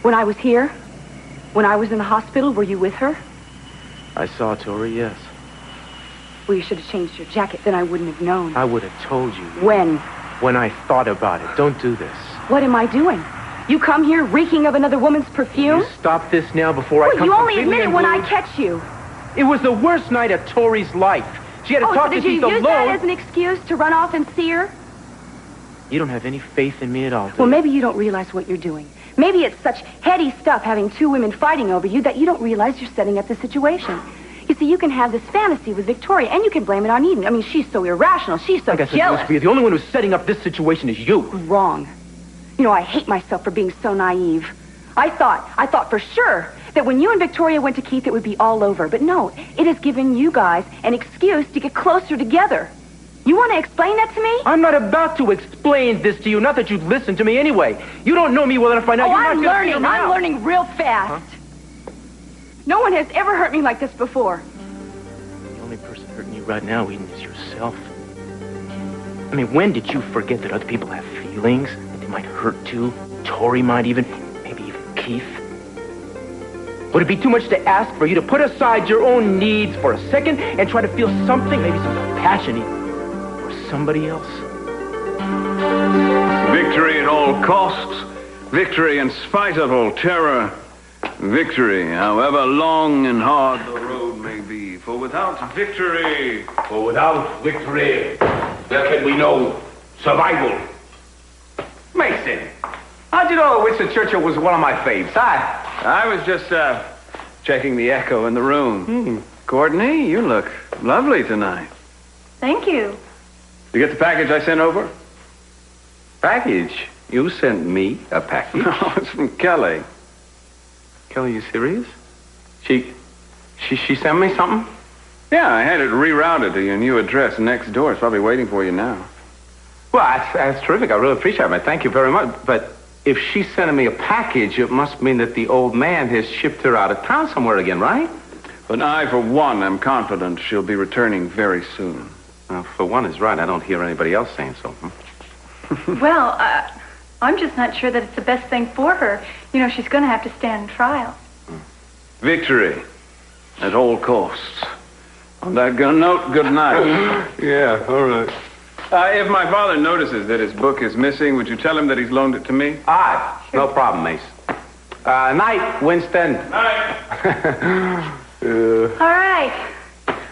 When I was here? When I was in the hospital, were you with her? I saw Tori, yes. Well, you should have changed your jacket, then I wouldn't have known. I would have told you. When? When I thought about it. Don't do this. What am I doing? You come here reeking of another woman's perfume? You stop this now before I come. You only admit it when I catch you. It was the worst night of Tori's life. She had to talk to Keith alone. Did you use that as an excuse to run off and see her? You don't have any faith in me at all, do Well, you? maybe you don't realize what you're doing. Maybe it's such heady stuff having two women fighting over you that you don't realize you're setting up the situation. You see, you can have this fantasy with Victoria, and you can blame it on Eden. I mean, she's so irrational. She's so jealous. The only one who's setting up this situation is you. Wrong. You know, I hate myself for being so naive. I thought for sure that when you and Victoria went to Keith, it would be all over. But no, it has given you guys an excuse to get closer together. You want to explain that to me? I'm not about to explain this to you. Not that you'd listen to me anyway. You don't know me well enough by now. I'm learning real fast. Huh? No one has ever hurt me like this before. The only person hurting you right now, Eden, is yourself. I mean, when did you forget that other people have feelings? That they might hurt too? Tori might even, maybe even Keith? Would it be too much to ask for you to put aside your own needs for a second and try to feel something, maybe some compassion for somebody else? Victory at all costs. Victory in spite of all terror. Victory, however long and hard the road may be. For without victory, there can be no survival. Mason, how'd you know Winston Churchill was one of my faves? I was just checking the echo in the room. Courtney, you look lovely tonight. Thank you. You get the package I sent over? Package? You sent me a package? No, it's from Kelly. Kelly, you serious? She sent me something? Yeah, I had it rerouted to your new address next door. It's probably waiting for you now. Well, that's terrific. I really appreciate it. Thank you very much. But if she's sending me a package, it must mean that the old man has shipped her out of town somewhere again, right? But I, for one, am confident she'll be returning very soon. Well, for one is right. I don't hear anybody else saying so. Well, I'm just not sure that it's the best thing for her. You know, she's going to have to stand trial. Victory at all costs. On that note, good night. Yeah, all right. If my father notices that his book is missing, would you tell him that he's loaned it to me? Sure. No problem, Mason. Night, Winston. Night. All right.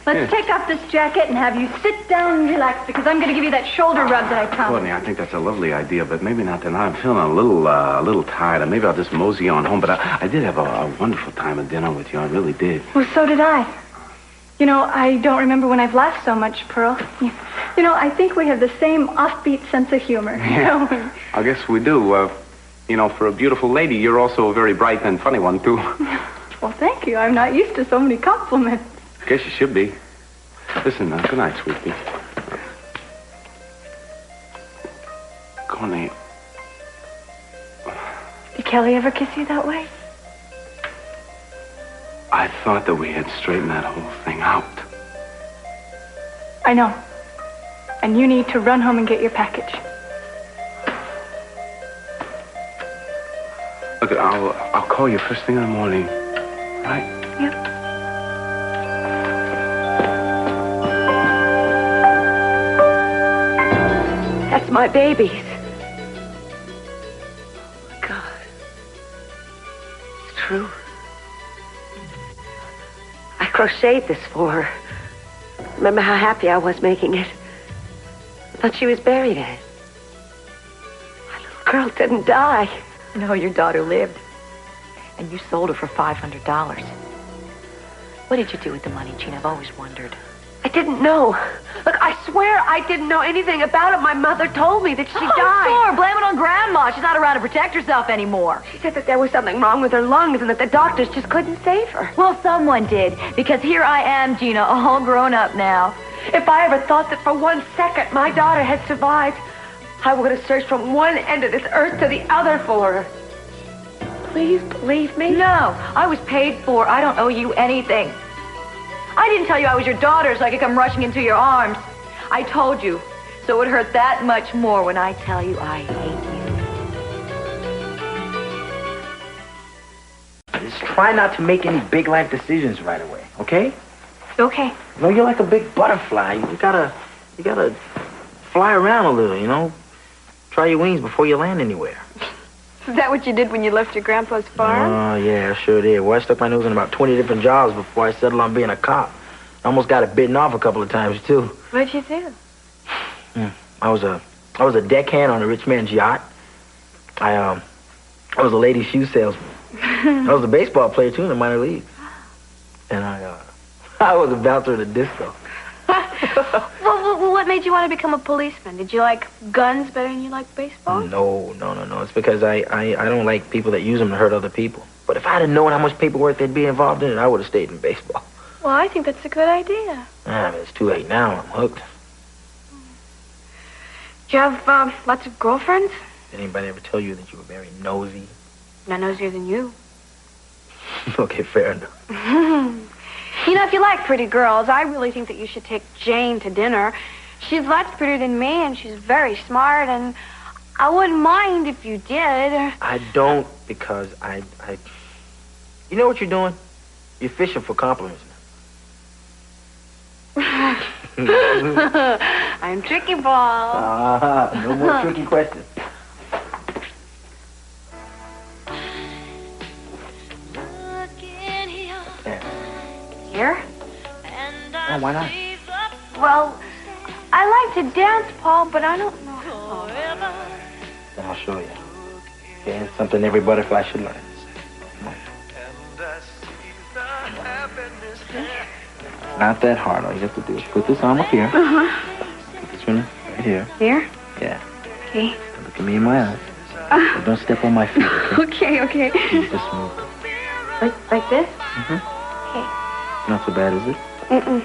Let's take off this jacket and have you sit down and relax, because I'm going to give you that shoulder rub that I promised. Courtney, I think that's a lovely idea, but maybe not tonight. I'm feeling a little tired, and maybe I'll just mosey on home. But I did have a wonderful time at dinner with you. I really did. Well, so did I. You know, I don't remember when I've laughed so much, Pearl. You know, I think we have the same offbeat sense of humor. Yeah, I guess we do. You know, for a beautiful lady, you're also a very bright and funny one, too. Well, thank you. I'm not used to so many compliments. Guess you should be. Listen, good night, sweetie. Courtney. Did Kelly ever kiss you that way? I thought that we had straightened that whole thing out. I know. And you need to run home and get your package. Look, I'll call you first thing in the morning. Right? Yep. That's my babies. Oh, God. It's true. I crocheted this for her. Remember how happy I was making it? I thought she was buried in it. My little girl didn't die. No, your daughter lived. And you sold her for $500. What did you do with the money, Gina? I've always wondered. I didn't know. Look, I swear I didn't know anything about it. My mother told me that she died. Sure, blame it on Grandma. She's not around to protect herself anymore. She said that there was something wrong with her lungs and that the doctors just couldn't save her. Well, someone did, because here I am, Gina, all grown up now. If I ever thought that for 1 second my daughter had survived, I would have searched from one end of this earth to the other for her. Please believe me. No, I was paid for. I don't owe you anything. I didn't tell you I was your daughter so I could come rushing into your arms. I told you, so it would hurt that much more when I tell you I hate you. try not to make any big life decisions right away, okay? Okay. No, you're like a big butterfly. You gotta fly around a little, you know? Try your wings before you land anywhere. Is that what you did when you left your grandpa's farm? Oh, yeah, I sure did. Well, I stuck my nose in about 20 different jobs before I settled on being a cop. I almost got it bitten off a couple of times, too. What'd you do? I was a deckhand on a rich man's yacht. I was a ladies' shoe salesman. I was a baseball player, too, in the minor leagues. And I was a bouncer at a disco. Well, what made you want to become a policeman? Did you like guns better than you like baseball? No. It's because I don't like people that use them to hurt other people. But if I'd have known how much paperwork there'd be involved in it, I would have stayed in baseball. Well, I think that's a good idea. But it's too late now. I'm hooked. Do you have lots of girlfriends? Did anybody ever tell you that you were very nosy? Not nosier than you. Okay, fair enough. You know, if you like pretty girls, I really think that you should take Jane to dinner. She's lots prettier than me, and she's very smart, and I wouldn't mind if you did. I don't, because I... You know what you're doing? You're fishing for compliments now. I'm tricky, Paul. No more tricky questions. Here? Oh, why not? Well, I like to dance, Paul, but I don't know how. Then I'll show you. Okay, it's something every butterfly should learn. Come on. Not that hard. All you have to do is put this arm up here. Put this one right here. Here? Yeah. Okay. Now look at me in my eyes. But don't step on my feet, okay? Okay. Just move. Like this? Mm-hmm. Okay. Not so bad, is it? Mm-mm.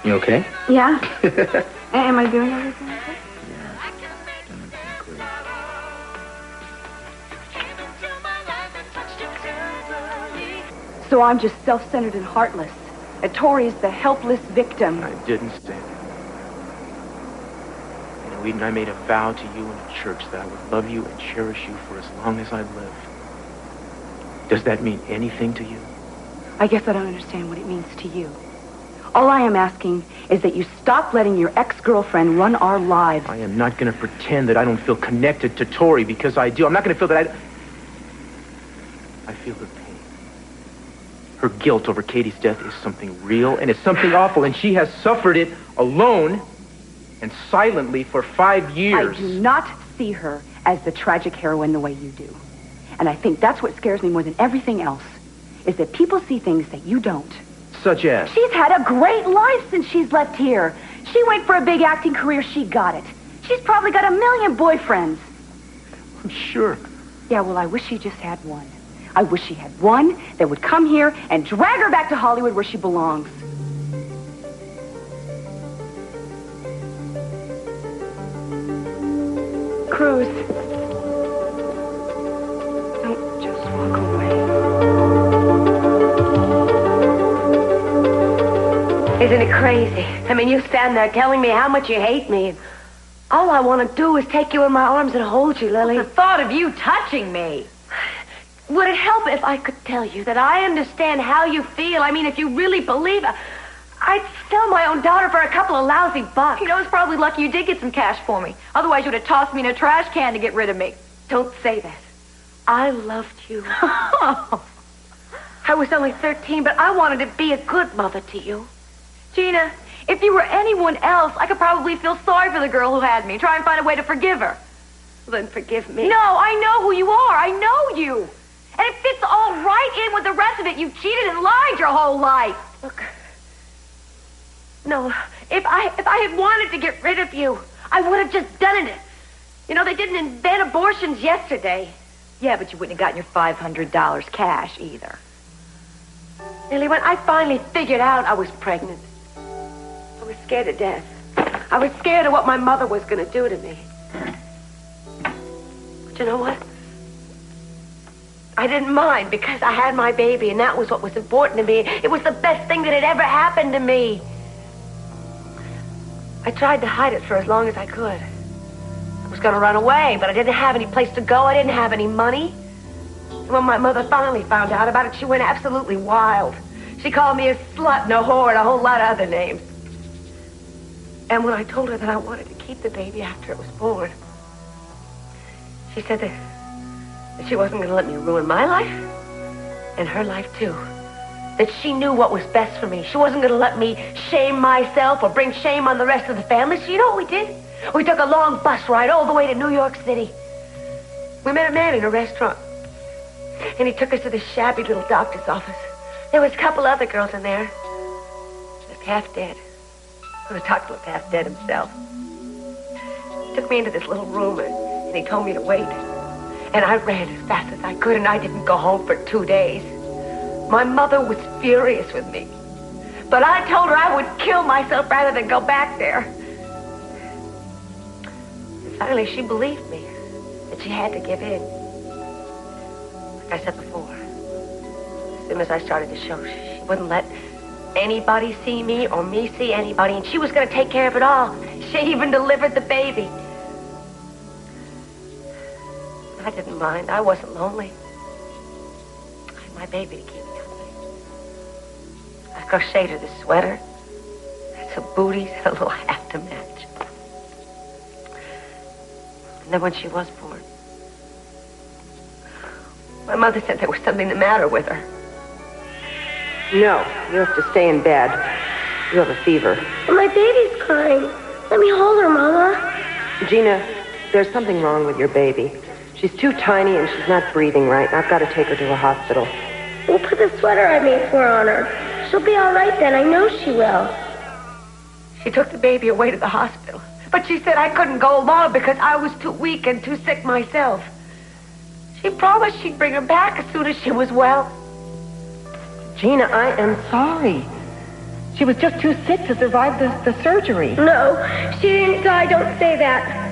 You okay? Yeah. Am I doing everything okay? So I'm just self-centered and heartless. And Tori's the helpless victim. I didn't say that. You know, Eden, I made a vow to you in a church that I would love you and cherish you for as long as I live. Does that mean anything to you? I guess I don't understand what it means to you. All I am asking is that you stop letting your ex-girlfriend run our lives. I am not going to pretend that I don't feel connected to Tori, because I do. I'm not going to feel that I feel her pain. Her guilt over Katie's death is something real, and it's something awful, and she has suffered it alone and silently for 5 years. I do not see her as the tragic heroine the way you do. And I think that's what scares me more than everything else, is that people see things that you don't. Such as? She's had a great life since she's left here. She went for a big acting career, she got it. She's probably got 1 million boyfriends. I'm sure. Yeah, well, I wish she just had one. I wish she had one that would come here and drag her back to Hollywood where she belongs. Cruise. Don't just walk away. Isn't it crazy? I mean, you stand there telling me how much you hate me. All I want to do is take you in my arms and hold you, Lily. The thought of you touching me. Would it help if I could tell you that I understand how you feel? I mean, if you really believe it, I'd sell my own daughter for a couple of lousy bucks. You know, it's probably lucky you did get some cash for me. Otherwise, you would have tossed me in a trash can to get rid of me. Don't say that. I loved you. I was only 13, but I wanted to be a good mother to you. Gina, if you were anyone else, I could probably feel sorry for the girl who had me. Try and find a way to forgive her. Then forgive me. No, I know who you are. I know you. And it fits all right in with the rest of it. You cheated and lied your whole life. Look. No, if I had wanted to get rid of you, I would have just done it. You know, they didn't invent abortions yesterday. Yeah, but you wouldn't have gotten your $500 cash either. Lily, when I finally figured out I was pregnant, I was scared to death. I was scared of what my mother was going to do to me. But you know what? I didn't mind because I had my baby, and that was what was important to me. It was the best thing that had ever happened to me. I tried to hide it for as long as I could. I was going to run away, but I didn't have any place to go. I didn't have any money. When my mother finally found out about it, she went absolutely wild. She called me a slut and a whore and a whole lot of other names. And when I told her that I wanted to keep the baby after it was born, she said that she wasn't going to let me ruin my life and her life too. That she knew what was best for me. She wasn't going to let me shame myself or bring shame on the rest of the family. So you know what we did? We took a long bus ride all the way to New York City. We met a man in a restaurant. And he took us to this shabby little doctor's office. There was a couple other girls in there. He looked half dead. Well, the doctor looked half dead himself. He took me into this little room and he told me to wait. And I ran as fast as I could, and I didn't go home for 2 days. My mother was furious with me. But I told her I would kill myself rather than go back there. And finally, she believed me, that she had to give in. Like I said before, as soon as I started to show, she wouldn't let anybody see me or me see anybody, and she was going to take care of it all. She even delivered the baby. I didn't mind. I wasn't lonely. I had my baby to keep me company. I crocheted her this sweater, had some booties, and a little hat to match. And then when she was born, my mother said there was something the matter with her. No, you have to stay in bed. You have a fever. But my baby's crying. Let me hold her, Mama. Gina, there's something wrong with your baby. She's too tiny and she's not breathing right. I've got to take her to a hospital. We'll put the sweater I made for her on her. She'll be all right then. I know she will. She took the baby away to the hospital. But she said I couldn't go along because I was too weak and too sick myself. She promised she'd bring her back as soon as she was well. Gina, I am sorry. She was just too sick to survive the surgery. No, she didn't die. Don't say that.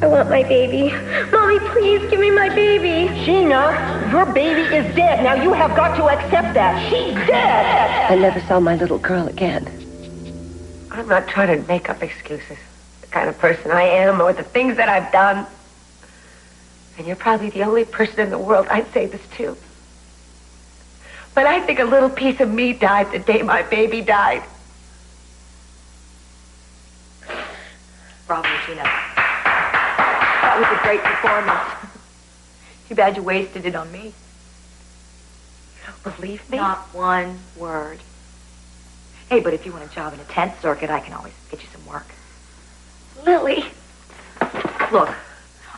I want my baby. Mommy, please give me my baby. Gina, your baby is dead. Now you have got to accept that. She's dead. I never saw my little girl again. I'm not trying to make up excuses. The kind of person I am or the things that I've done. And you're probably the only person in the world I'd say this to. But I think a little piece of me died the day my baby died. Bravo, Gina. That was a great performance. Too bad you wasted it on me. You don't believe me? Not one word. Hey, but if you want a job in a tent circuit, I can always get you some work. Lily. Look,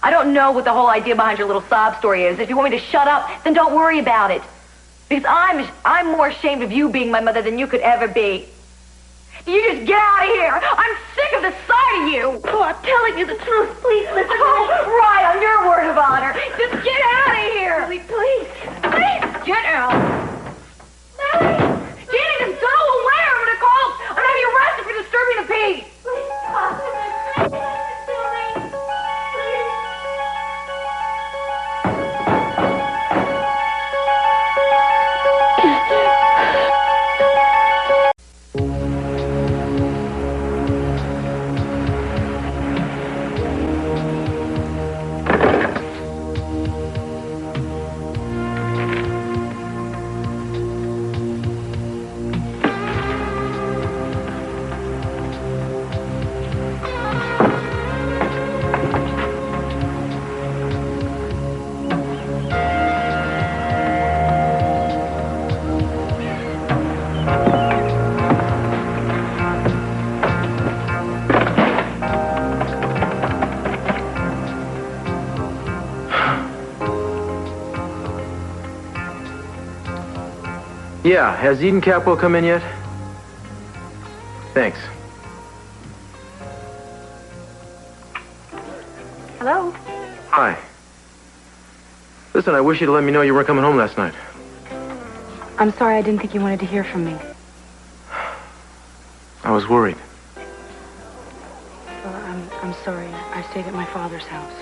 I don't know what the whole idea behind your little sob story is. If you want me to shut up, then don't worry about it. Because I'm more ashamed of you being my mother than you could ever be. You just get out of here. I'm sick of the sight of you. Oh, I'm telling you the truth. Please listen to me. Right, on your word of honor. Just get out of here. Lily, please. Please, get out. Lily. Gina, just go away. I'm going to call. I'm going to have you arrested for disturbing the peace. Please stop. Yeah, has Eden Capwell come in yet? Thanks. Hello? Hi. Listen, I wish you'd let me know you weren't coming home last night. I'm sorry, I didn't think you wanted to hear from me. I was worried. Well, I'm sorry. I stayed at my father's house.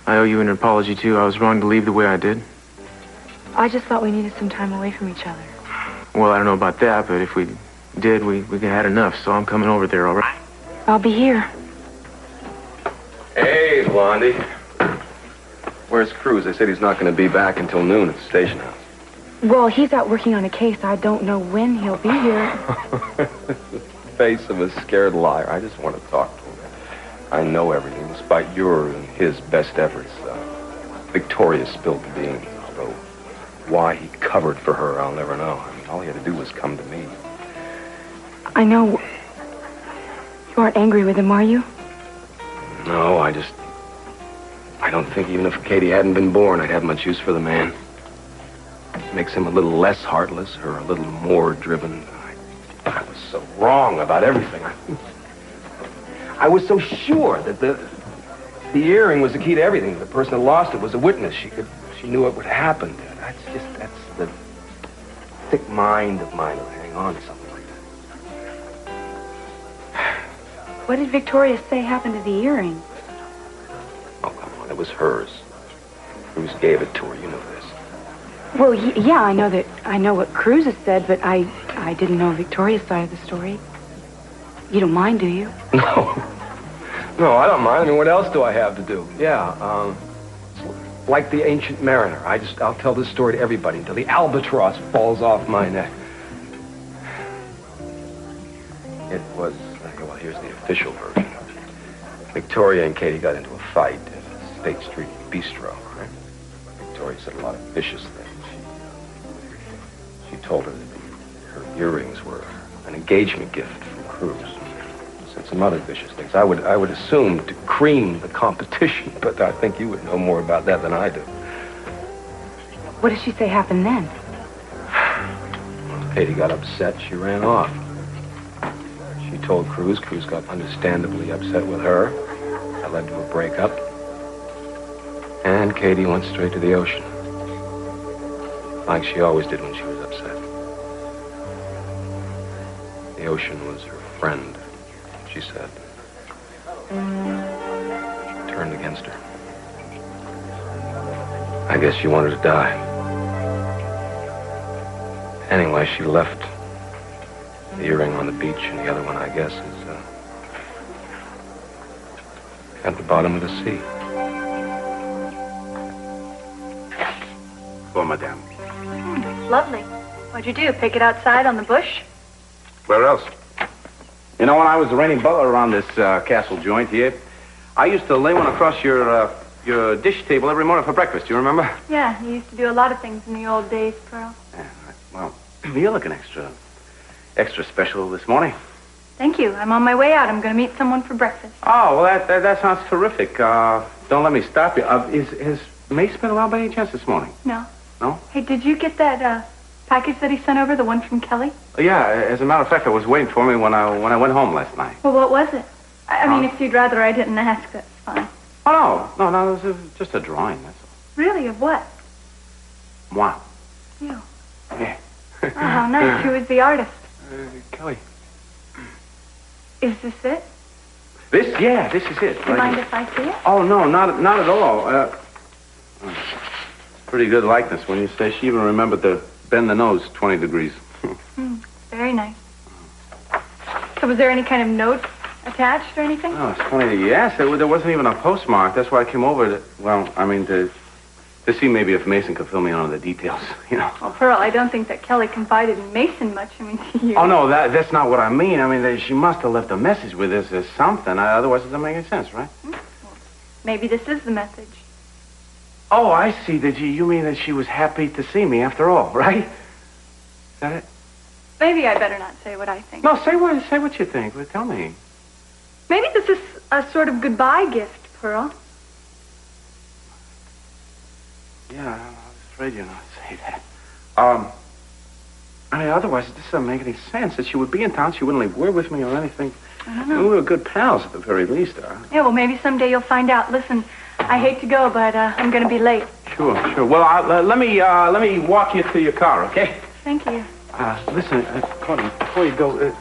I owe you an apology, too. I was wrong to leave the way I did. I just thought we needed some time away from each other. Well, I don't know about that, but if we did, we had enough, so I'm coming over there, all right? I'll be here. Hey, Blondie. Where's Cruz? They said he's not going to be back until noon at the station house. Well, he's out working on a case. I don't know when he'll be here. Face of a scared liar. I just want to talk to him. I know everything, despite your and his best efforts. Victoria spilled the beans, although why he covered for her, I'll never know. I mean, all he had to do was come to me. I know. You aren't angry with him, are you? No, I don't think even if Katie hadn't been born, I'd have much use for the man. It makes him a little less heartless, or a little more driven. I was so wrong about everything. I was so sure that the earring was the key to everything. The person that lost it was a witness. She knew it would happen. That's the thick mind of mine to hang on to something like that. What did Victoria say happened to the earring? Oh, come on, it was hers. Cruz gave it to her, you know this. Well, yeah, I know what Cruz has said, but I didn't know Victoria's side of the story. You don't mind, do you? No, I don't mind. I mean, what else do I have to do? Yeah, it's like the ancient mariner. I'll tell this story to everybody until the albatross falls off my neck. It was, well, here's the official version. Victoria and Katie got into a fight at State Street Bistro, right? Victoria said a lot of vicious things. She told her that her earrings were an engagement gift from Cruz. Said some other vicious things. I would assume to cream the competition, but I think you would know more about that than I do. What did she say happened then? Katie got upset. She ran off. She told Cruz. Cruz got understandably upset with her. That led to a breakup. And Katie went straight to the ocean. Like she always did when she was upset. The ocean was her friend, she said. She turned against her. I guess she wanted to die. Anyway, she left the earring on the beach, and the other one, I guess, is at the bottom of the sea. Well, madame. Lovely. What'd you do? Pick it outside on the bush? Where else? You know, when I was the reigning butler around this castle joint here, I used to lay one across your dish table every morning for breakfast. Do you remember? Yeah, you used to do a lot of things in the old days, Pearl. Yeah, well, you're looking extra special this morning. Thank you. I'm on my way out. I'm going to meet someone for breakfast. Oh, well, that sounds terrific. Don't let me stop you. Has Mason been around by any chance this morning? No. No? Hey, did you get that package that he sent over, the one from Kelly? Yeah, as a matter of fact, it was waiting for me when I went home last night. Well, what was it? I mean, if you'd rather I didn't ask, that's fine. Oh, no, it was just a drawing, that's all. Really? Of what? Moi. You. Yeah. Oh, how nice. Who is the artist? Kelly. Is this it? This is it. Do you mind if I see it? Oh, no, not at all. Pretty good likeness when you say she even remembered to bend the nose 20 degrees. Very nice. So was there any kind of note attached or anything? Oh, it's funny that you asked. There wasn't even a postmark. That's why I came over to see maybe if Mason could fill me in on the details, you know. Well, Pearl, I don't think that Kelly confided in Mason much. I mean, you... Oh, no, that's not what I mean. I mean, she must have left a message with us or something. Otherwise, it doesn't make any sense, right? Well, maybe this is the message. Oh, I see. You mean that she was happy to see me after all, right? Is that it? Maybe I better not say what I think. No, say what you think. Well, tell me. Maybe this is a sort of goodbye gift, Pearl. Yeah, I was afraid you'd not say that. I mean, otherwise, it just doesn't make any sense that she would be in town. She wouldn't leave word with me or anything. I don't know. We were good pals at the very least, Yeah, well, maybe someday you'll find out. Listen, I hate to go, but I'm going to be late. Sure. Well, let me walk you to your car, okay? Thank you. Listen, Courtney, before you go,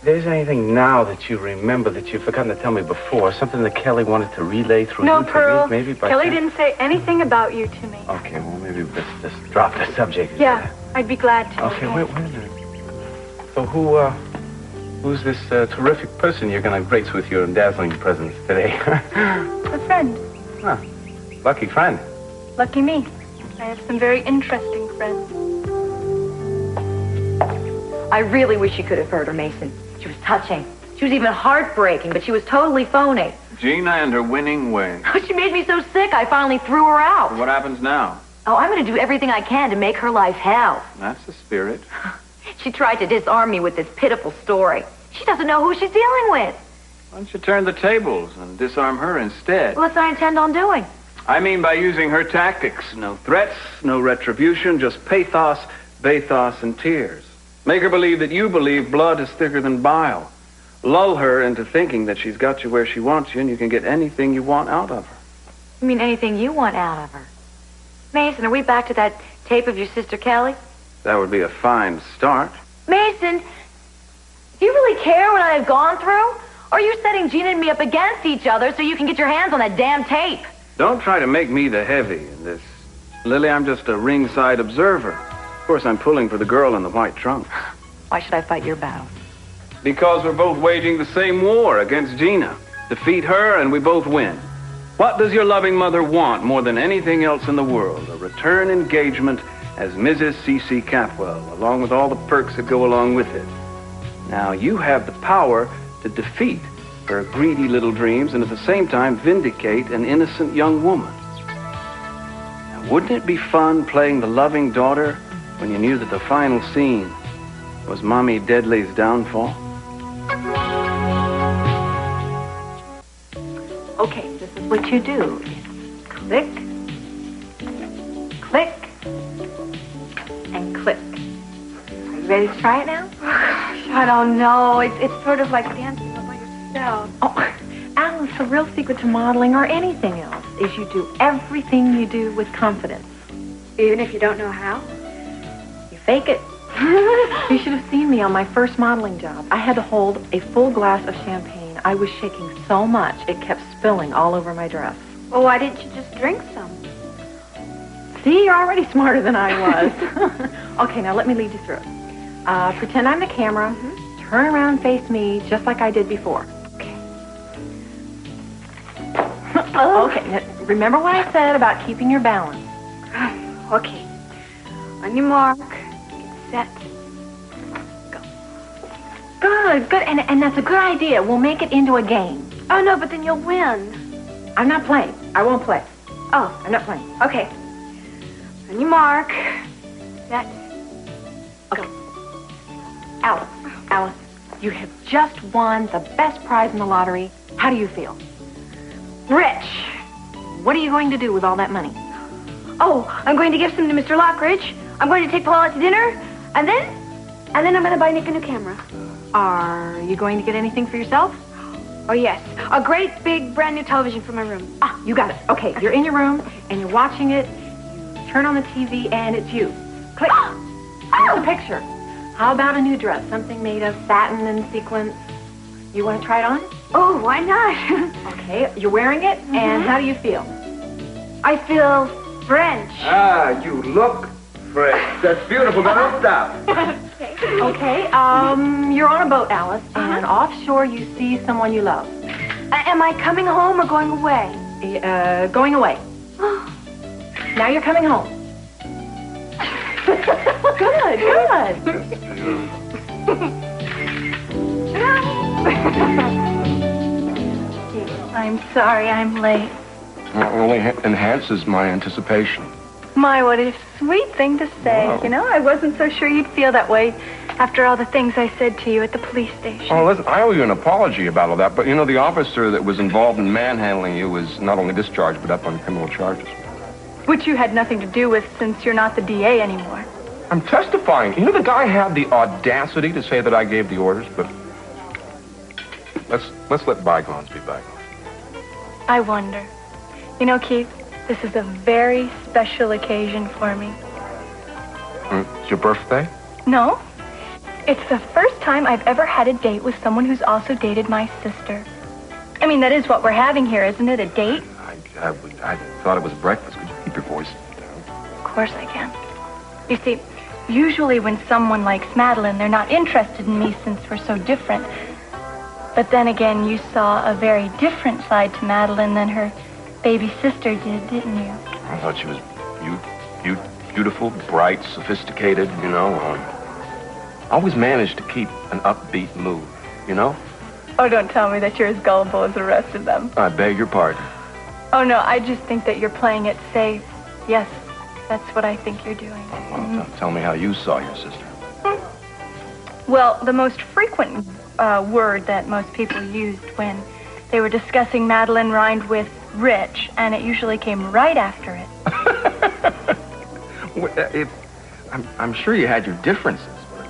there's anything now that you remember that you've forgotten to tell me before? Something that Kelly wanted to relay through you to Pearl. me? Maybe Kelly didn't say anything about you to me. Okay, well, maybe let's just drop the subject. Yeah, I'd be glad to. Okay, wait a minute. So who's this terrific person you're going to grace with your dazzling presence today? A friend. Huh. Lucky friend. Lucky me. I have some very interesting friends. I really wish you could have heard her, Mason. She was touching. She was even heartbreaking, but she was totally phony. Gina and her winning way. She made me so sick, I finally threw her out. What happens now? Oh, I'm going to do everything I can to make her life hell. That's the spirit. She tried to disarm me with this pitiful story. She doesn't know who she's dealing with. Why don't you turn the tables and disarm her instead? Well, that's what I intend on doing. I mean by using her tactics. No threats, no retribution, just pathos, bathos, and tears. Make her believe that you believe blood is thicker than bile. Lull her into thinking that she's got you where she wants you and you can get anything you want out of her. You mean anything you want out of her? Mason, are we back to that tape of your sister Kelly? That would be a fine start. Mason, do you really care what I have gone through? Or are you setting Gina and me up against each other so you can get your hands on that damn tape? Don't try to make me the heavy in this. Lily, I'm just a ringside observer. Of course, I'm pulling for the girl in the white trunk. Why should I fight your battle? Because we're both waging the same war against Gina. Defeat her and we both win. What does your loving mother want more than anything else in the world? A return engagement as Mrs. C.C. Capwell, along with all the perks that go along with it. Now, you have the power to defeat her greedy little dreams and at the same time vindicate an innocent young woman. Now, wouldn't it be fun playing the loving daughter when you knew that the final scene was Mommy Deadly's downfall? Okay, this is what you do. Click, click, and click. Are you ready to try it now? I don't know. It's sort of like dancing all by yourself. Oh, Alice, the real secret to modeling or anything else is you do everything you do with confidence. Even if you don't know how? You fake it. You should have seen me on my first modeling job. I had to hold a full glass of champagne. I was shaking so much, it kept spilling all over my dress. Well, why didn't you just drink some? See, you're already smarter than I was. Okay, now let me lead you through it. Pretend I'm the camera. Turn around and face me just like I did before. Okay. Okay, now, remember what I said about keeping your balance. Okay. On your mark, get set, go. Good, and that's a good idea. We'll make it into a game. Oh, no, but then you'll win. I'm not playing. I won't play. Oh, I'm not playing. Okay. On your mark, set, go. Alice, you have just won the best prize in the lottery. How do you feel? Rich. What are you going to do with all that money? Oh, I'm going to give some to Mr. Lockridge. I'm going to take Paul out to dinner, and then I'm going to buy Nick a new camera. Are you going to get anything for yourself? Oh, yes. A great, big, brand new television for my room. Ah, you got it. Okay, you're in your room, and you're watching it. You turn on the TV, and it's you. Click. There's a picture. How about a new dress? Something made of satin and sequins. You want to try it on? Oh, why not? Okay, you're wearing it, and how do you feel? I feel French. Ah, you look French. That's beautiful. Don't stop. Okay, you're on a boat, Alice, and offshore you see someone you love. Am I coming home or going away? Going away. Now you're coming home. Good. I'm sorry I'm late. Well, it only enhances my anticipation. My, what a sweet thing to say. Wow. You know, I wasn't so sure you'd feel that way after all the things I said to you at the police station. Oh, listen, I owe you an apology about all that, but, you know, the officer that was involved in manhandling you was not only discharged, but up on criminal charges. Which you had nothing to do with since you're not the DA anymore. I'm testifying. You know, the guy had the audacity to say that I gave the orders, but let's let bygones be bygones. I wonder. You know, Keith, this is a very special occasion for me. It's your birthday? No. It's the first time I've ever had a date with someone who's also dated my sister. I mean, that is what we're having here, isn't it? A date? I thought it was breakfast. Could you keep your voice down? Of course I can. You see, usually when someone likes Madeline, they're not interested in me since we're so different. But then again, you saw a very different side to Madeline than her baby sister did, didn't you? I thought she was beautiful, bright, sophisticated, you know. Always managed to keep an upbeat mood, you know? Oh, don't tell me that you're as gullible as the rest of them. I beg your pardon. Oh, no, I just think that you're playing it safe. Yes, that's what I think you're doing. Well, tell me how you saw your sister. Well, the most frequent word that most people used when they were discussing Madeline rhymed with rich, and it usually came right after it. I'm sure you had your differences, but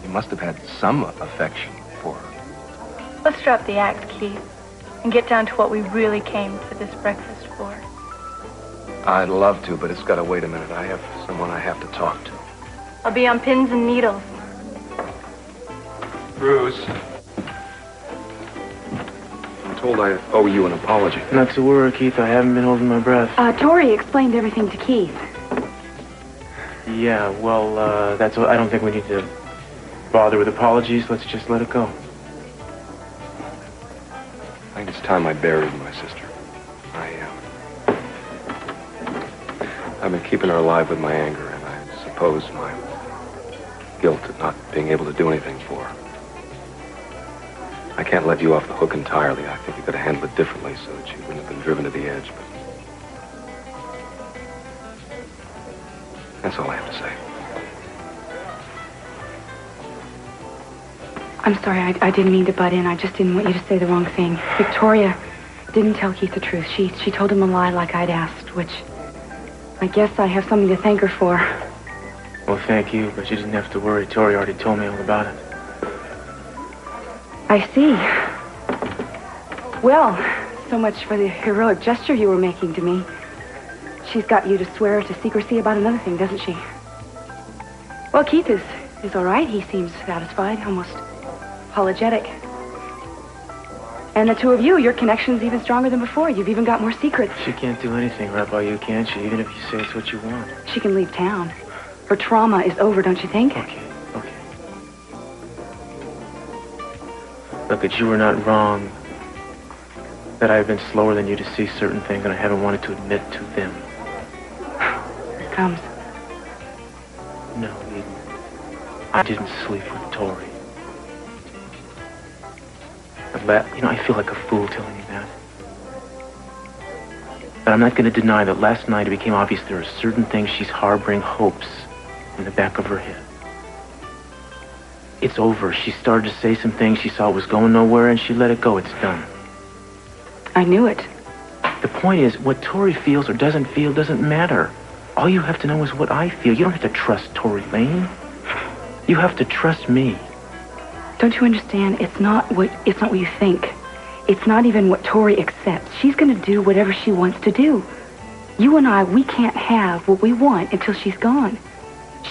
you must have had some affection for her. Let's drop the act, Keith, and get down to what we really came to this breakfast for. I'd love to, but it's got to wait a minute. I have someone I have to talk to. I'll be on pins and needles. Bruce. I'm told I owe you an apology. Not to worry, Keith. I haven't been holding my breath. Tori explained everything to Keith. Yeah, well, that's what I don't think we need to bother with apologies. Let's just let it go. I think it's time I buried my sister. I've been keeping her alive with my anger, and I suppose my guilt at not being able to do anything for her. I can't let you off the hook entirely. I think you could have handled it differently so that she wouldn't have been driven to the edge, but that's all I have to say. I'm sorry, I didn't mean to butt in. I just didn't want you to say the wrong thing. Victoria didn't tell Keith the truth. She told him a lie like I'd asked, which I guess I have something to thank her for. Well, thank you, but you didn't have to worry. Tori already told me all about it. I see. Well, so much for the heroic gesture you were making to me. She's got you to swear to secrecy about another thing, doesn't she? Well, Keith is all right. He seems satisfied, almost apologetic. And the two of you, your connection's even stronger than before. You've even got more secrets. She can't do anything right by you, can she? Even if you say it's what you want. She can leave town. Her trauma is over, don't you think? Okay. Look, you were not wrong. That I've been slower than you to see certain things, and I haven't wanted to admit to them. Here it comes. No, Eden. I didn't sleep with Tori. I feel like a fool telling you that. But I'm not going to deny that last night it became obvious there are certain things she's harboring hopes in the back of her head. It's over. She started to say some things she saw was going nowhere, and she let it go. It's done. I knew it. The point is, what Tori feels or doesn't feel doesn't matter. All you have to know is what I feel. You don't have to trust Tori Lane. You have to trust me. Don't you understand? It's not what you think. It's not even what Tori accepts. She's going to do whatever she wants to do. You and I, we can't have what we want until she's gone.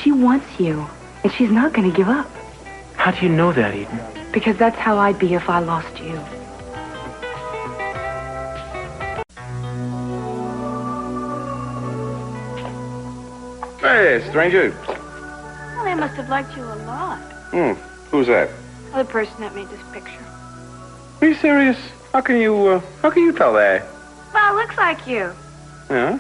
She wants you, and she's not going to give up. How do you know that, Eden? Because that's how I'd be if I lost you. Hey, stranger. Well, they must have liked you a lot. Who's that? The person that made this picture. Are you serious? How can you tell that? Well, it looks like you. Yeah?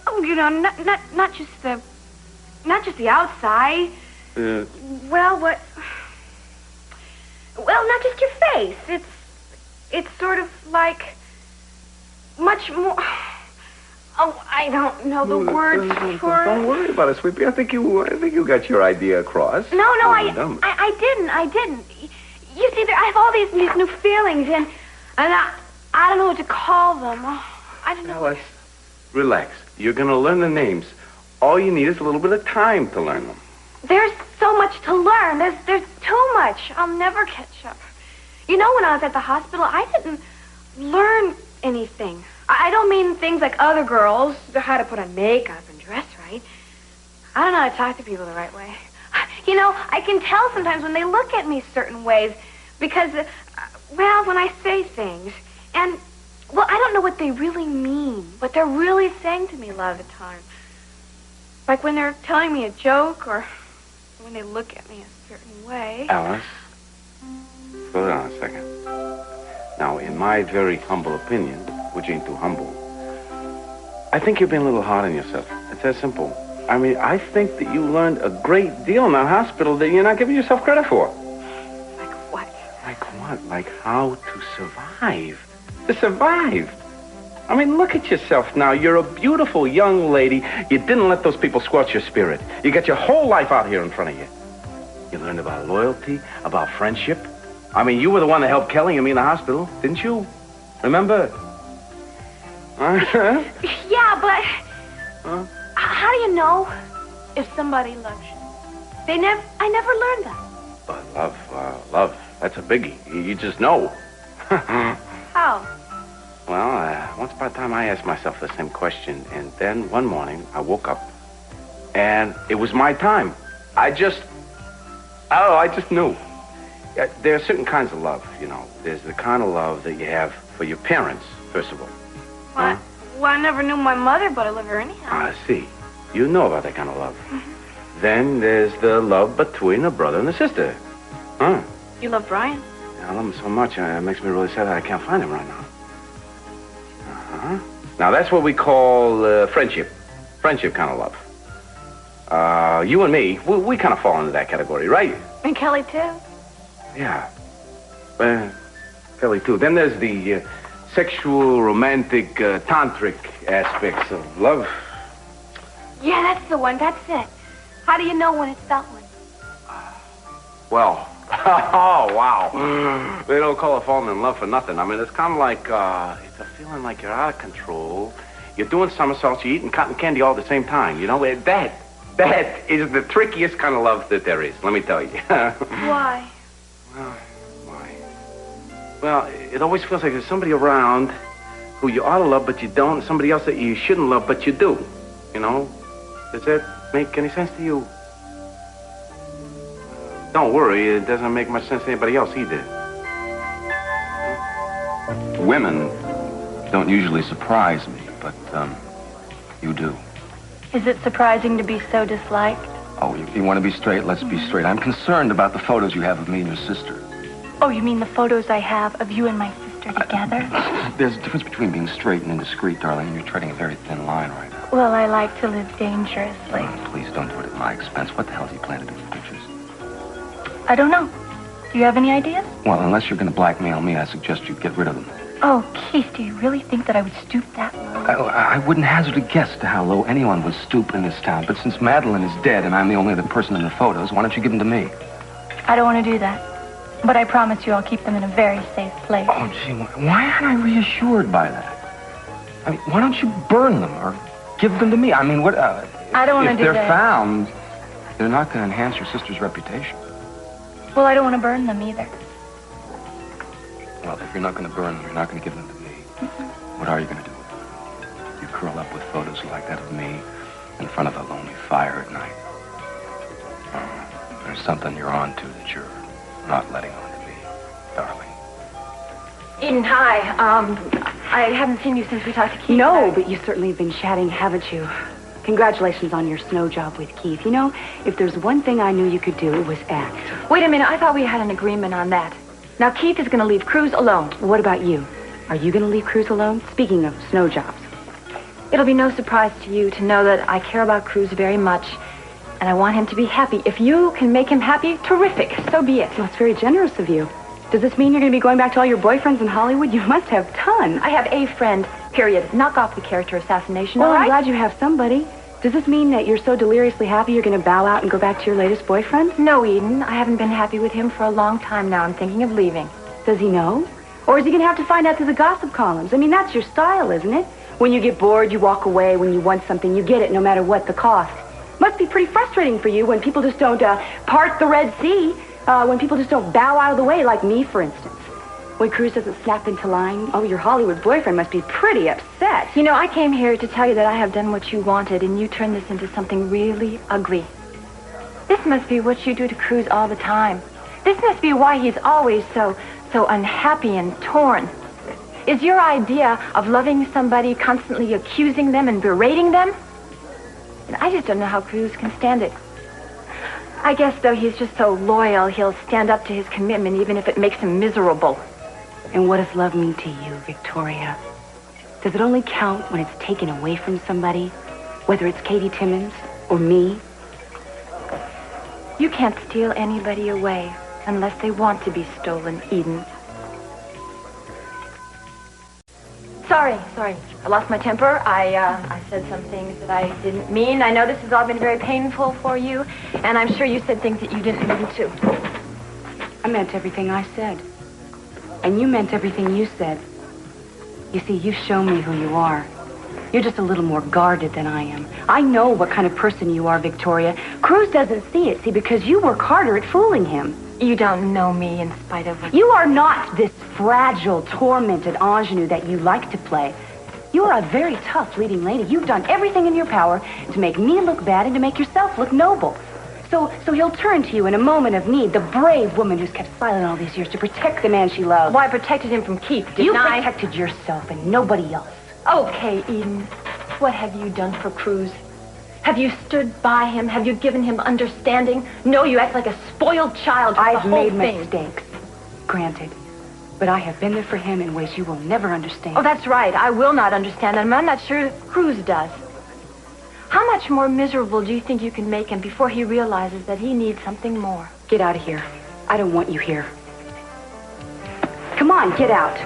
Oh, you know, not just the outside. Well, what? Well, not just your face. It's sort of like much more. Oh, I don't know the words for it. Don't worry about it, sweetie. I think you got your idea across. No, I didn't. You see, I have all these new feelings, and I don't know what to call them. I don't know. Alice, relax. You're going to learn the names. All you need is a little bit of time to learn them. There's so much to learn. There's too much. I'll never catch up. You know, when I was at the hospital, I didn't learn anything. I don't mean things like other girls, how to put on makeup and dress right. I don't know how to talk to people the right way. You know, I can tell sometimes when they look at me certain ways because, well, when I say things. And, well, I don't know what they really mean, what they're really saying to me a lot of the time. Like when they're telling me a joke or when they look at me a certain way. Alice, slow down a second. Now, in my very humble opinion, which ain't too humble, I think you're being a little hard on yourself. It's that simple. I mean, I think that you learned a great deal in that hospital that you're not giving yourself credit for. Like what? Like what? Like how to survive. To survive. I mean, look at yourself now. You're a beautiful young lady. You didn't let those people squelch your spirit. You got your whole life out here in front of you. You learned about loyalty, about friendship. I mean, you were the one that helped Kelly and me in the hospital, didn't you? Remember? Yeah, but how do you know if somebody loves you? I never learned that. But love, that's a biggie. You just know. How? Well, once upon a time I asked myself the same question, and then one morning I woke up, and it was my time. I just knew. There are certain kinds of love, you know. There's the kind of love that you have for your parents, first of all. What? Well, I never knew my mother, but I love her anyhow. I see. You know about that kind of love. Then there's the love between a brother and a sister. Huh? You love Brian? I love him so much, it makes me really sad that I can't find him right now. Now, that's what we call friendship. Friendship kind of love. You and me, we kind of fall into that category, right? And Kelly, too. Yeah. Kelly, too. Then there's the sexual, romantic, tantric aspects of love. Yeah, that's the one. That's it. How do you know when it's that one? Well, oh, wow. They don't call it falling in love for nothing. I mean, it's kind of like, it's a feeling like you're out of control. You're doing somersaults, you're eating cotton candy all at the same time. You know, that is the trickiest kind of love that there is, let me tell you. Why? Well, it always feels like there's somebody around who you ought to love, but you don't. Somebody else that you shouldn't love, but you do. You know? Does that make any sense to you? Don't worry, it doesn't make much sense to anybody else either. Women don't usually surprise me, but, you do. Is it surprising to be so disliked? Oh, you want to be straight? Let's be straight. I'm concerned about the photos you have of me and your sister. Oh, you mean the photos I have of you and my sister together? There's a difference between being straight and indiscreet, darling, and you're treading a very thin line right now. Well, I like to live dangerously. Please don't do it at my expense. What the hell do you plan to do with the pictures? I don't know. Do you have any ideas? Well, unless you're going to blackmail me, I suggest you get rid of them. Oh, Keith, do you really think that I would stoop that low? I wouldn't hazard a guess to how low anyone would stoop in this town, but since Madeline is dead and I'm the only other person in the photos, why don't you give them to me? I don't want to do that. But I promise you I'll keep them in a very safe place. Oh, gee, why aren't I reassured by that? I mean, why don't you burn them or give them to me? I mean, what... I don't want to do that. If they're found, they're not going to enhance your sister's reputation. Well, I don't want to burn them either. Well, if you're not going to burn them, you're not going to give them to me. What are you going to do with them? You curl up with photos like that of me in front of a lonely fire at night. There's something you're on to that you're not letting on to me, darling. Eden, hi. I haven't seen you since we talked to Keith. No, but you certainly have been chatting, haven't you? Congratulations on your snow job with Keith. You know, if there's one thing I knew you could do, it was act. Wait a minute, I thought we had an agreement on that. Now, Keith is going to leave Cruise alone. What about you? Are you going to leave Cruise alone? Speaking of snow jobs. It'll be no surprise to you to know that I care about Cruise very much, and I want him to be happy. If you can make him happy, terrific. So be it. Well, it's very generous of you. Does this mean you're going to be going back to all your boyfriends in Hollywood? You must have tons. I have a friend, period. Knock off the character assassination, well, all right? I'm glad you have somebody. Does this mean that you're so deliriously happy you're going to bow out and go back to your latest boyfriend? No, Eden. I haven't been happy with him for a long time now. I'm thinking of leaving. Does he know? Or is he going to have to find out through the gossip columns? I mean, that's your style, isn't it? When you get bored, you walk away. When you want something, you get it no matter what the cost. Must be pretty frustrating for you when people just don't part the Red Sea, when people just don't bow out of the way, like me, for instance. When Cruise doesn't snap into line, oh, your Hollywood boyfriend must be pretty upset. You know, I came here to tell you that I have done what you wanted, and you turned this into something really ugly. This must be what you do to Cruise all the time. This must be why he's always so unhappy and torn. Is your idea of loving somebody constantly accusing them and berating them? And I just don't know how Cruise can stand it. I guess, though, he's just so loyal, he'll stand up to his commitment even if it makes him miserable. And what does love mean to you, Victoria? Does it only count when it's taken away from somebody? Whether it's Katie Timmons or me? You can't steal anybody away unless they want to be stolen, Eden. Sorry. I lost my temper. I said some things that I didn't mean. I know this has all been very painful for you, and I'm sure you said things that you didn't mean to. I meant everything I said. And you meant everything you said. You see, you've shown me who you are. You're just a little more guarded than I am. I know what kind of person you are, Victoria. Cruise doesn't see it, because you work harder at fooling him. You don't know me in spite of what... You are not this fragile, tormented ingenue that you like to play. You are a very tough leading lady. You've done everything in your power to make me look bad and to make yourself look noble. So he'll turn to you in a moment of need, the brave woman who's kept silent all these years to protect the man she loves. Well, I protected him from Keith, didn't I? You protected yourself and nobody else. Okay, Eden. What have you done for Cruise? Have you stood by him? Have you given him understanding? No, you act like a spoiled child. I've made mistakes, granted. But I have been there for him in ways you will never understand. Oh, that's right. I will not understand them. I'm not sure Cruise does. How much more miserable do you think you can make him before he realizes that he needs something more? Get out of here. I don't want you here. Come on, get out.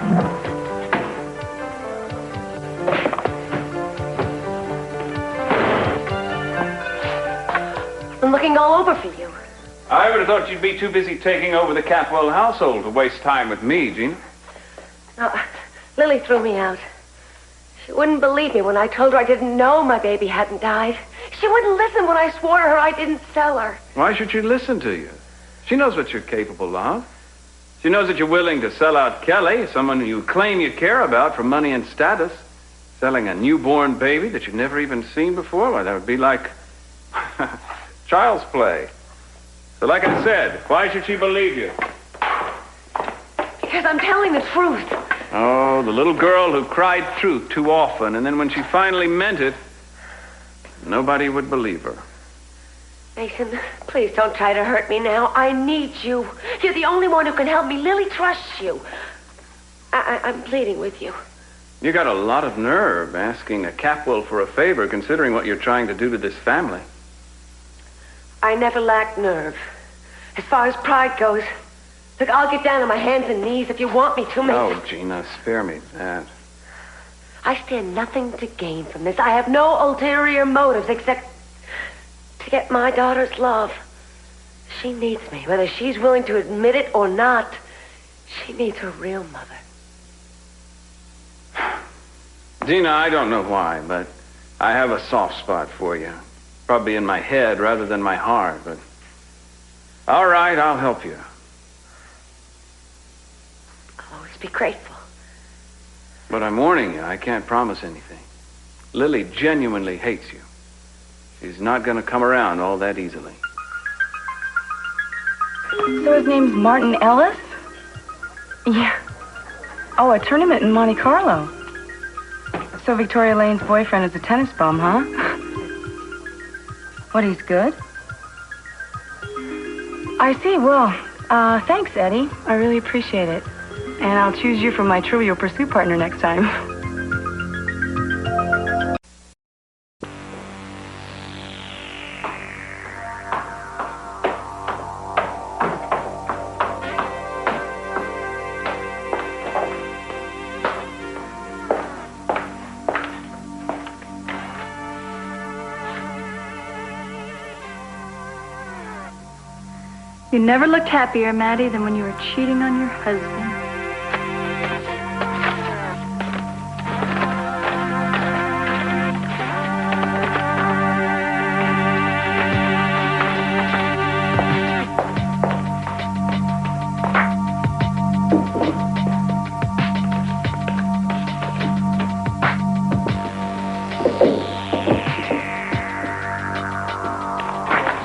I'm looking all over for you. I would have thought you'd be too busy taking over the Capwell household to waste time with me, Gina. No, Lily threw me out. She wouldn't believe me when I told her I didn't know my baby hadn't died. She wouldn't listen when I swore to her I didn't sell her. Why should she listen to you? She knows what you're capable of. She knows that you're willing to sell out Kelly, someone you claim you care about for money and status. Selling a newborn baby that you've never even seen before? Why, that would be like child's play. So like I said, why should she believe you? Because I'm telling the truth. Oh, the little girl who cried truth too often, and then when she finally meant it, nobody would believe her. Mason, please don't try to hurt me now. I need you. You're the only one who can help me. Lily trusts you. I'm pleading with you. You got a lot of nerve asking a Capwell for a favor, considering what you're trying to do to this family. I never lacked nerve. As far as pride goes, look, I'll get down on my hands and knees if you want me to, Mason. Oh, Gina, spare me that. I stand nothing to gain from this. I have no ulterior motives except to get my daughter's love. She needs me, whether she's willing to admit it or not. She needs her real mother. Gina, I don't know why, but I have a soft spot for you. Probably in my head rather than my heart, but... All right, I'll help you. I'll always be grateful. But I'm warning you, I can't promise anything. Lily genuinely hates you. She's not going to come around all that easily. So his name's Martin Ellis? Yeah. Oh, a tournament in Monte Carlo. So Victoria Lane's boyfriend is a tennis bum, huh? What, he's good? I see. Well, thanks, Eddie. I really appreciate it. And I'll choose you for my Trivial Pursuit partner next time. You never looked happier, Maddie, than when you were cheating on your husband.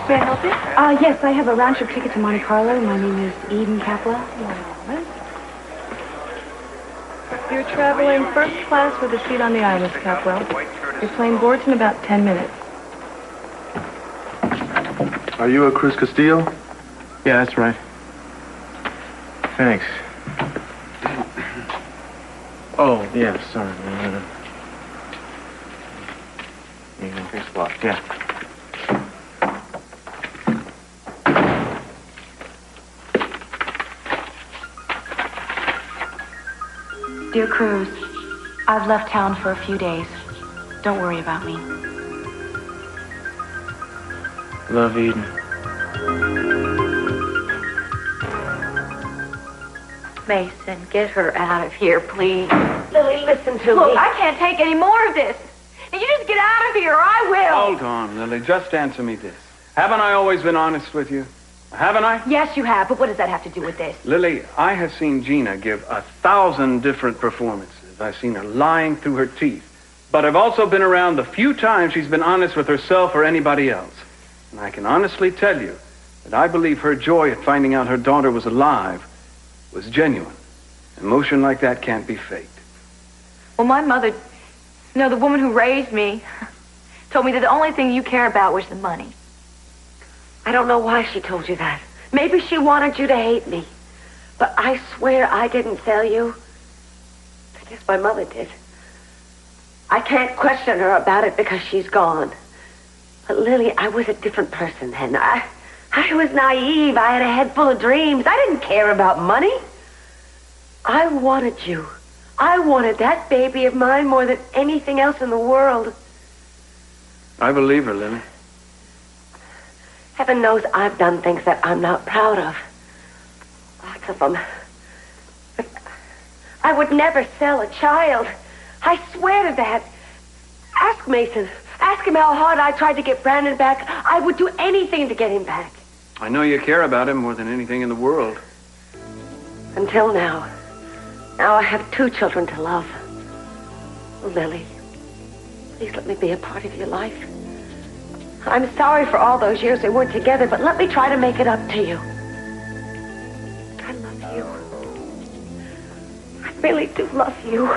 May I help you? Yes, I have a round-trip ticket to Monte Carlo. My name is Eden Capwell. You're traveling first class with a seat on the aisle, Miss Capwell. Your plane boards in about 10 minutes. Are you a Cruz Castillo? Yeah, that's right. Thanks. Oh, yeah, sorry. Thanks a lot. Yeah. Dear Cruz, I've left town for a few days. Don't worry about me. Love, Eden. Mason, get her out of here, please. Lily, listen to Look, me. I can't take any more of this. Now, you just get out of here, or I will. Hold on, Lily. Just answer me this. Haven't I always been honest with you? Haven't I? Yes, you have, but what does that have to do with this? Lily, I have seen Gina give 1,000 different performances. I've seen her lying through her teeth. But I've also been around the few times she's been honest with herself or anybody else. And I can honestly tell you that I believe her joy at finding out her daughter was alive was genuine. Emotion like that can't be faked. Well, my mother, the woman who raised me, told me that the only thing you care about was the money. I don't know why she told you that. Maybe she wanted you to hate me. But I swear I didn't tell you. I guess my mother did. I can't question her about it because she's gone. But Lily, I was a different person then. I was naive. I had a head full of dreams. I didn't care about money. I wanted you. I wanted that baby of mine more than anything else in the world. I believe her, Lily. Heaven knows I've done things that I'm not proud of. Lots of them. But I would never sell a child. I swear to that. Ask Mason. Ask him how hard I tried to get Brandon back. I would do anything to get him back. I know you care about him more than anything in the world. Until now. Now I have 2 children to love. Lily, please let me be a part of your life. I'm sorry for all those years we weren't together, but let me try to make it up to you. I love you. I really do love you.